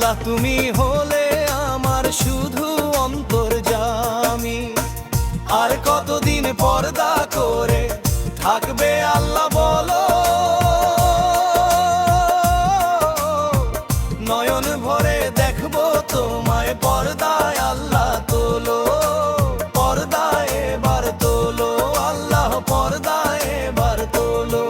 আল্লাহ তুমি হলে আমার শুধু অন্তর্যামী। আর কতদিন পর্দা করে থাকবে আল্লাহ বলো, নয়ন ভরে দেখবো তোমায় পর্দায় আল্লাহ তোলো, পর্দায় এবার তোলো আল্লাহ, পর্দায় এবার তোলো।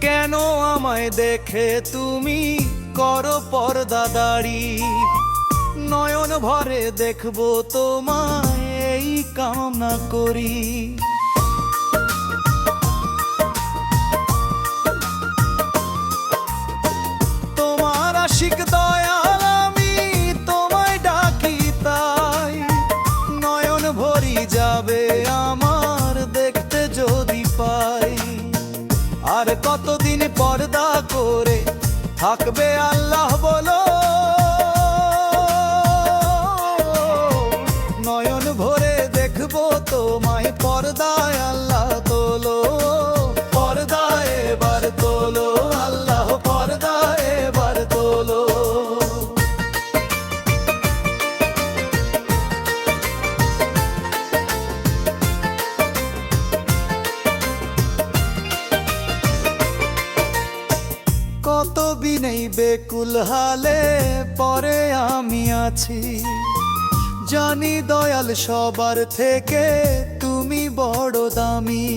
কেন আমায় দেখে তুমি করো পর্দাদারি, নয়ন ভরে দেখবো তোমায় এই কামনা করি। তোমার আশিক দয়াল আমি তোমায় ডাকি তাই, নয়ন ভরি যাবে আমার দেখতে যদি পাই। আর কতদিন পর্দা করে থাকবে আল্লাহ বলো, নয়ন ভরে দেখবো তোমায় পর্দায় আল্লাহ তোলো, পর্দায় এবার তোলো আল্লাহ, পর্দায় এবার তোলো। কত বিনেই বেকুল হালে পরে আমি আছি, জানি দয়াল সবার থেকে তুমি বড় দামি।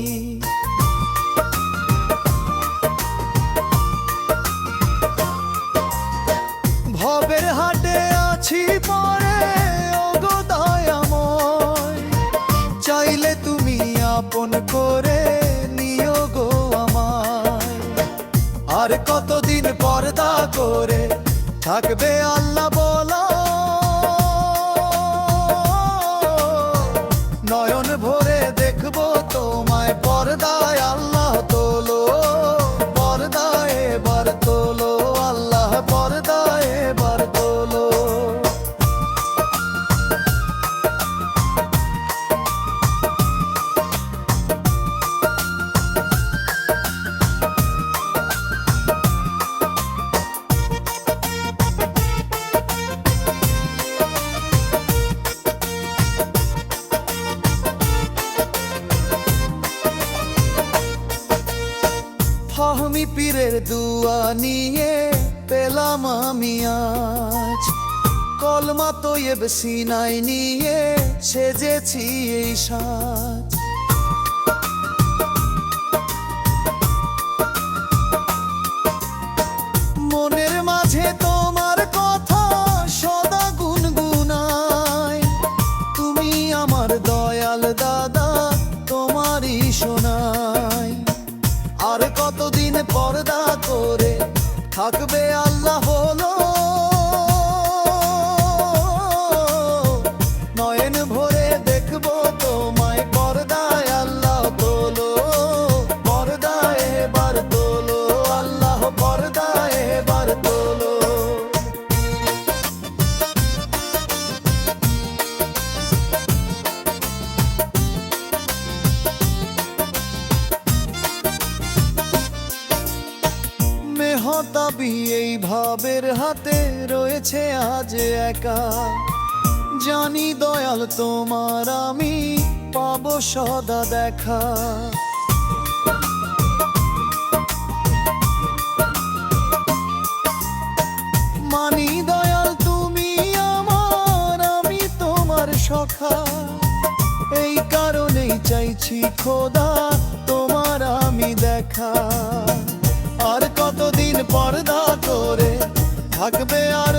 ভবের হাটে আছি পরে ওগো দয়াময়, চাইলে তুমি আপন করে নিও গো আমায়। আর কতদিন পর্দা করে থাকবে আল্লাহ বলো, নয়ন ভরে দেখবো তোমায় পর্দায় আল্লাহ তোলো, পর্দায় এবার তোলো আল্লাহ, পর্দায় এবার তোলো। ফাহমি পীরের দুয়া নিয়ে পেলাম আমি আজ, কলমা তৈয়ব সিনাই নিয়ে সেজেছি এই সাজ। মনের মাঝে তোমার কথা সদা গুনগুনাই, তুমি আমার দয়াল দাদা তোমারই শোনাই। আর কতদিন পর্দা করে থাকবে আল্লাহ বলো, নয়ন ভরে দেখবো তোমায় পর্দায় আল্লাহ তোলো, পর্দায় এবার তোলো আল্লাহ, পর্দায় এবার তোলো। মেহতাবি এই ভাবের হাতে রয়েছে আজ একা, জানি দয়াল তোমার আমি পাবো সদা দেখা। মানি দয়াল তুমি আমার, আমি তোমার সখা, এই কারণেই চাইছি খোদা তোমার আমি দেখা। আর কতদিন পর্দা করে থাকবে আর